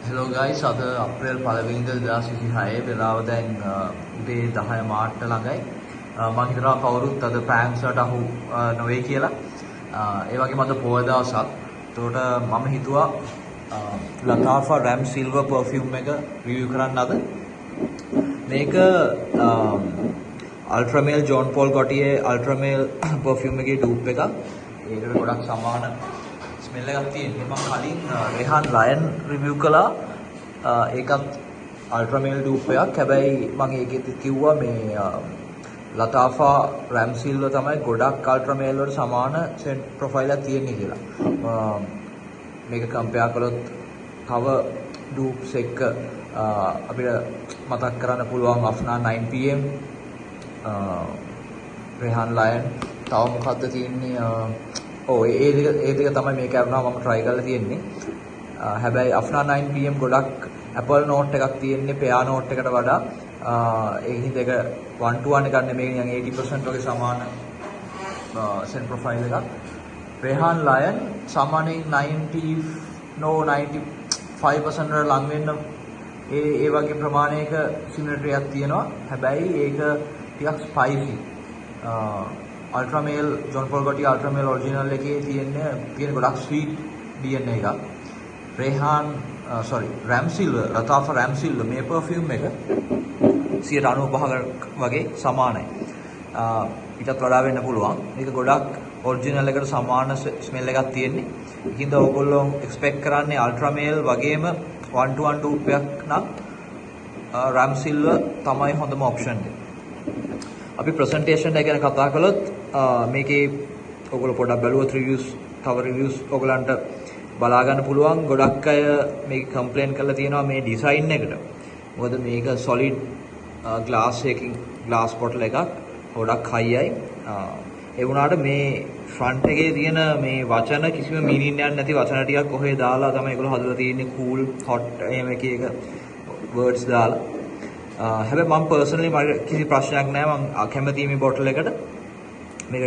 Hello guys, අද අප්‍රේල් 1 වෙනිදා 2026 වෙලාව දැන් උදේ 10 මාට්ට ළඟයි. මම හිතනවා කවුරුත් අද ප්‍රෑන්ක්ස් වලට අහු නොවේ කියලා. ඒ වගේම අද පොය දවසක්. ඒකට මම හිතුවා ලතාෆා රැම් සිල්වර් පර්ෆියුම් එක රිවිව් කරන්න අද. මේක අල්ට්‍රාමේල් ජෝන් පෝල් ගොටියේ අල්ට්‍රාමේල් පර්ෆියුම් එකේ ඩූප් එකක්. ඒකට ගොඩක් සමාන ස්මෙල් එකක් තියෙනවා. මම කලින් රෙහාන් ලයන් රිවිව් කළා. ඒකත් අල්ට්‍රාමේල් ඩූප් එකක්. හැබැයි මම ඒකෙත් කිව්වා මේ ලතාෆා රැම් සිල්වර් තමයි ගොඩක් අල්ට්‍රාමේල් වලට සමාන සෙන්ට් ප්‍රොෆයිල් එකක් තියෙන්නේ කියලා. මේක කම්පෙයාර් කළොත් තව ඩූප්ස් එක්ක අපිට මතක් කරන්න පුළුවන් අෆ්නා 9pm රෙහාන් ලයන් තව මොකද්ද තියෙන්නේ ඒ දෙක තමයි මේක අරනවා මම try කරලා තියෙන්නේ. හැබැයි අෆ්නා 9pm ගොඩක් Apple note එකක් තියෙන්නේ pear note එකට වඩා. ඒ හින්දා ඒක 1:1 එකක් නෙමෙයි නිකන් 80% වගේ සමාන send profile එකක්. රෙහාන් ලයන් සාමාන්‍යයෙන් 95% වල ලඟ වෙන්න ඒ වගේ ප්‍රමාණයක similarity එකක් තියෙනවා. හැබැයි ඒක ටිකක් spicy. අල්ට්‍රාමේල් ජෝන් පෝල් ගොටිය අල්ට්‍රාමේල් ඔරිජිනල් එකේ තියෙන ගොඩක් ස්වීට් DNA එකක්. රැම් සිල්වර් ලතාෆා රැම් සිල්වර් මේ පර්ෆියුම් එක 95% වගේ සමානයි. ඊටත් වඩා වෙන්න පුළුවන්. මේක ගොඩක් ඔරිජිනල් එකට සමාන ස්මෙල් එකක් තියෙන්නේ. ඒකින්ද ඔයගොල්ලෝ එක්ස්පෙක්ට් කරන්නේ අල්ට්‍රාමේල් වගේම 1:1 ඩූප් එකක් නම් රැම් සිල්වර් තමයි හොඳම ඔප්ෂන් එක. අපි ප්‍රසන්ටේෂන් එක ගැන කතා කළොත් මේකේ ඔයගොල්ලෝ පොඩ්ඩක් බැලුවොත් තව රිවිව්ස් ඔයගලන්ට බලා ගන්න පුළුවන්. ගොඩක් අය මේක කම්ප්ලේන් කරලා තියෙනවා මේ ඩිසයින් එකට. මොකද මේක solid glass bottle එකක් ගොඩක් හයියයි. ඒ වුණාට මේ ෆ්‍රන්ට් එකේ තියෙන මේ වචන කිසිම මීනින් යන්නේ නැති වචන ටිකක් කොහේ දාලා තමයි ඒගොල්ලෝ හදලා තියෙන්නේ cool hot එහෙම එක words දාලා. හැබැයි මම පර්සනලි මට කිසි ප්‍රශ්නයක් නැහැ. මම කැමතියි මේ බොටල් එකට. මේක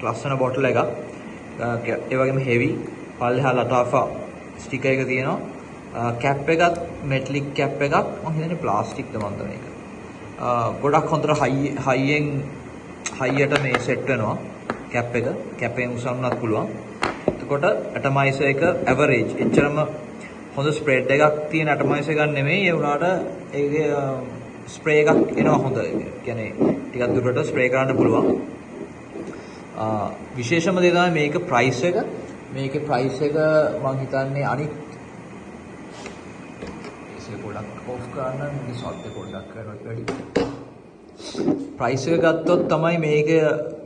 ලස්සන බොටල් එකක්. ඒ වගේම හෙවි පල්ලෙහා ලතාෆා ස්ටිකර් එක තියෙනවා. කැප් එකත් මෙටලික් කැප් එකක්. මම හිතන්නේ ප්ලාස්ටික්ද මන්ද මේක. ගොඩක් හොඳට හයියට මේ සෙට් වෙනවා කැප් එක. කැප් එකෙන් උසන්නත් පුළුවන්. එතකොට ඇටමයිසර් එක ඇවරේජ්. එච්චරම හොඳ ස්ප්‍රෙඩ් එකක් තියෙන ඇටමයිසර් එකක් නෙමෙයි. ඒ වුණාට ඒකේ ස්ප්‍රේ එකක් එනවා හොඳ. ඒ කියන්නේ ටිකක් දුරට ස්ප්‍රේ කරන්න පුළුවන්. විශේෂම දේ තමයි මේක ප්‍රයිස් එක. මේකේ ප්‍රයිස් එක මම හිතන්නේ අනිත් ඒක පොඩ්ඩක් ඔෆ් කරන්න මේ සොට් එක පොඩ්ඩක් කරනවා වැඩි. ප්‍රයිස් එක ගත්තොත් තමයි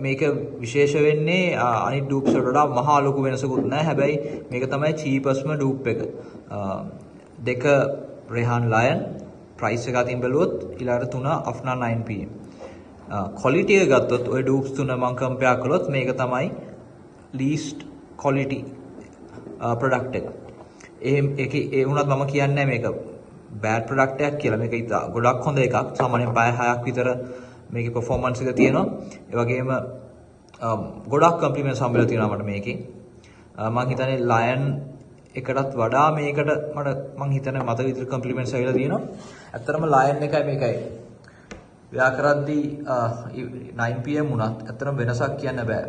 මේක විශේෂ වෙන්නේ. අනිත් ඩූප්ස් වලට වඩා මහා ලොකු වෙනසකුත් නැහැ. හැබැයි මේක තමයි cheapestම ඩූප් එක. දෙක රෙහාන් ලයන් ප්‍රයිස් එක අතින් බැලුවොත් ඊළඟට 3 අෆ්නා 9pm. ක්වොලිටි එක ගත්තොත් ওই ඩූප්ස් තුන මම කම්පෙයාර් කළොත් මේක තමයි least quality product එක. ඒ වුණත් මම කියන්නේ මේක bad product එකක් කියලා. මේක ගොඩක් හොඳ එකක්. සාමාන්‍යයෙන් පැය 6ක් විතර මේකේ performance එක තියෙනවා. ඒ වගේම ගොඩක් කම්ප්ලිමන්ට්ස් හම්බෙලා තියෙනවා මට මේකේ. මම හිතන්නේ ලයන් එකටත් වඩා මේකට මම හිතන්නේ මත විතර කම්ප්ලිමන්ට්ස් ඇවිල්ලා තියෙනවා. ඇත්තටම ලයන් එකයි මේකයි ව්‍යා කරද්දී 9pm වුණත් ඇත්තටම වෙනසක් කියන්න බෑ.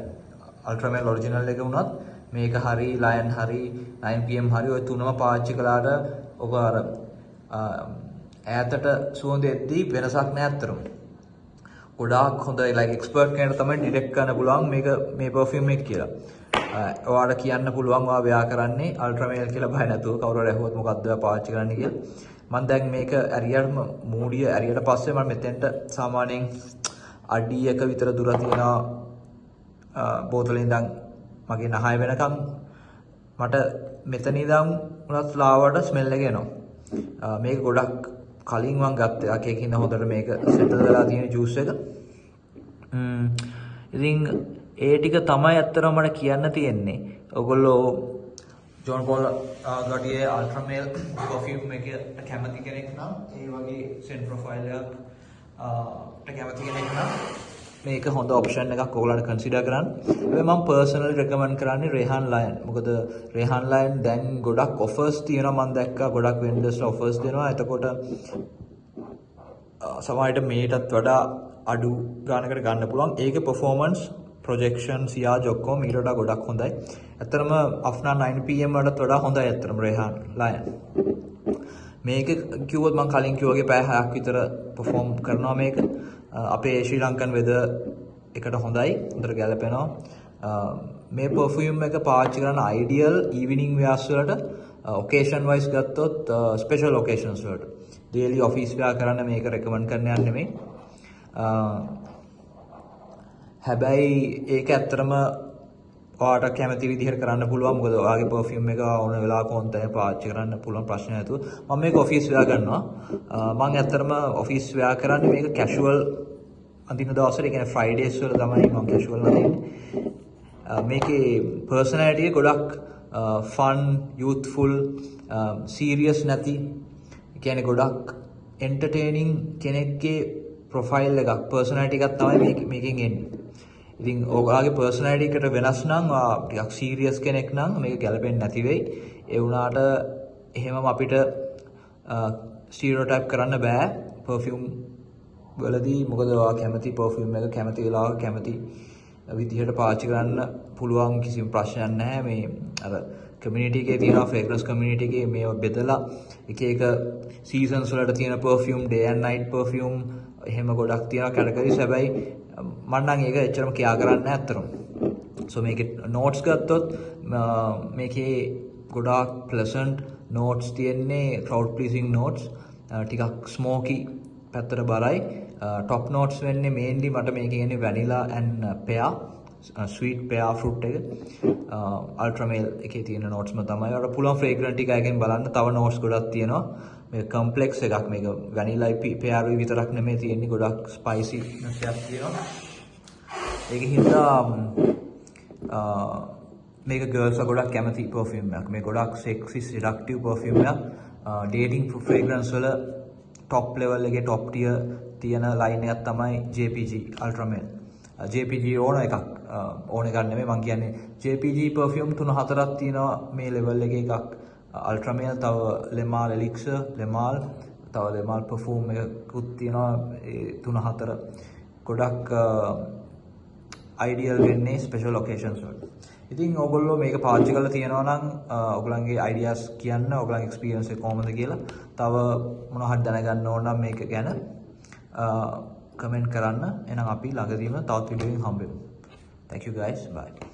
අල්ට්‍රාමේල් ඔරිජිනල් එක වුණත් මේක හරි ලයන් හරි 9pm හරි ඔය තුනම පාවිච්චි කළාට ඔක අර ඈතට සුවඳ එද්දී වෙනසක් නෑ ඇත්තටම. ගොඩාක් හොඳයි. like expert කෙනෙක් තමයි ඩිටෙක්ට් කරන්න පුළුවන් මේ perfume එක කියලා. ඔයාලට කියන්න පුළුවන් ඔයා ව්‍යා කරන්නේ අල්ට්‍රාමේල් කියලා බය නැතුව. කවුරු හරි අහුවොත් මොකද්ද ඔයා පාවිච්චි කරන්නේ කියලා. මම දැන් මේක ඇරියටම මූඩිය ඇරියට පස්සේ මම මෙතෙන්ට සාමාන්‍යයෙන් අඩි 1 විතර දුර තියෙනවා බෝතලෙන් ඉඳන් මගේ නහය වෙනකම් මට මෙතන ඉඳන් උනත් ෆ්ලාවර්ට ස්මෙල් එක එනවා. මේක ගොඩක් කලින් මම ගත්තා. ඒකින් හොඳට මේක සෙටල් වෙලා තියෙන ජූස් එක. ඉතින් ඒ ටික තමයි අත්‍තරම මට කියන්න තියෙන්නේ. ඔයගොල්ලෝ ජෝන් පෝල් ගොටියේ අල්ට්‍රාමේල් පර්ෆියුම් එකට කැමති කෙනෙක් නම් ඒ වගේ සෙන්ට් ප්‍රොෆයිල් එකක් කැමති කෙනෙක් නම් මේක හොඳ ඔප්ෂන් එකක් ඔයගොල්ලන්ට කන්සිඩර් කරන්න. හැබැයි මම පර්සනලි රෙකමන්ඩ් කරන්නේ Rehan Lion. මොකද Rehan Lion දැන් ගොඩක් ඔෆර්ස් තියෙනවා මම දැක්කා. ගොඩක් වෙන්ඩර්ස්ලා ඔෆර්ස් දෙනවා. එතකොට සමහරවිට මේකටත් වඩා අඩු ගානකට ගන්න පුළුවන්. ඒකේ performance projection සියාජ් ඔක්කොම ඊට වඩා ගොඩක් හොඳයි. ඇත්තටම Afnan 9pm වලට වඩා හොඳයි ඇත්තටම Rehan Lion. මේක කිව්වොත් මම කලින් කිව්වා වගේ පැය 6ක් විතර perform කරනවා මේක. අපේ ශ්‍රී ලංකන් වෙදර් එකට හොඳයි. හොඳට ගැලපෙනවා. මේ perfume එක පාවිච්චි කරන්න ideal evening wears වලට occasion wise ගත්තොත් special occasions වලට. daily office wear කරන්න මේක recommend කරන්න යන්නේ නෙමෙයි. හැබැයි ඒක ඇත්තටම ඔයාට කැමති විදිහට කරන්න පුළුවන්. මොකද ඔයාගේ perfume එක ඕන වෙලාවක ඕන තැන පාවිච්චි කරන්න පුළුවන් ප්‍රශ්න නැතුව. මම මේක office wear කරනවා. මම ඇත්තටම office wear කරන්නේ මේක casual අඳින දවසට, ඒ කියන්නේ Fridays වල තමයි මම casual අඳින්නේ. මේකේ personality එක ගොඩක් fun, youthful, serious නැති. ඒ කියන්නේ ගොඩක් entertaining කෙනෙක්ගේ profile එකක්, personality එකක් තමයි මේකෙන් එන්නේ. ඉතින් ඔයාගේ personality එකට වෙනස් නම් ටිකක් serious කෙනෙක් නම් මේක ගැලපෙන්නේ නැති වෙයි. ඒ වුණාට එහෙමම අපිට stereotype කරන්න බෑ perfume වලදී. මොකද ඔයා කැමති perfume එක කැමති වෙලාවක කැමති විදිහට පාවිච්චි කරන්න පුළුවන්, කිසිම ප්‍රශ්නයක් නැහැ. මේ අර community එකේ තියෙනවා, fragrance community එකේ මේව බෙදලා එක එක seasons වලට තියෙන perfume, day and night perfume එහෙම ගොඩක් තියෙනවා categories. හැබැයි මම නම් ඒක එච්චරම කියා කරන්නේ නැහැ අත්‍තරම. so මේකේ notes ගත්තොත් මේකේ ගොඩාක් pleasant notes තියෙන්නේ, crowd pleasing notes, ටිකක් smoky පැත්තට බරයි. top notes වෙන්නේ mainly මට මේකේ එන්නේ vanilla and pear, sweet pear fruit එක. ultra male එකේ තියෙන notes ම තමයි. ඔයාලට පුළුවන් fragrance ටික එකෙන් බලන්න. තව notes ගොඩක් තියෙනවා. මේක complex එකක්. මේක vanilla pear විතරක් නෙමෙයි තියෙන්නේ, ගොඩක් spicy එකක් තියෙනවා. ඒක හින්දා මේක girls ගොඩක් කැමති perfume එකක්. මේ ගොඩක් sexy seductive perfume එකක්. dating fragrance වල top level එකේ top tier තියෙන line එකක් තමයි JPG ultra male. JPG ඕන එකක් නෙමෙයි මම කියන්නේ JPG perfume 3-4ක් තියෙනවා මේ level එකේ එකක්. ultra male, තව Lemal elixir, Lemal, තව Lemal perfume එකකුත් තියෙනවා. ඒ 3-4 ගොඩක් ideal වෙන්නේ special occasions වලට. ඉතින් ඔයගොල්ලෝ මේක පාවිච්චි කරලා තියෙනවා නම් ඔයගොල්ලන්ගේ ideas කියන්න, ඔයගොල්ලන්ගේ experience එක කොහොමද කියලා. තව මොනවා හරි දැනගන්න ඕන නම් මේක ගැන comment කරන්න. එහෙනම් අපි ළඟදීම තවත් වීඩියෝ එකකින් හම්බෙමු. Thank you guys. Bye.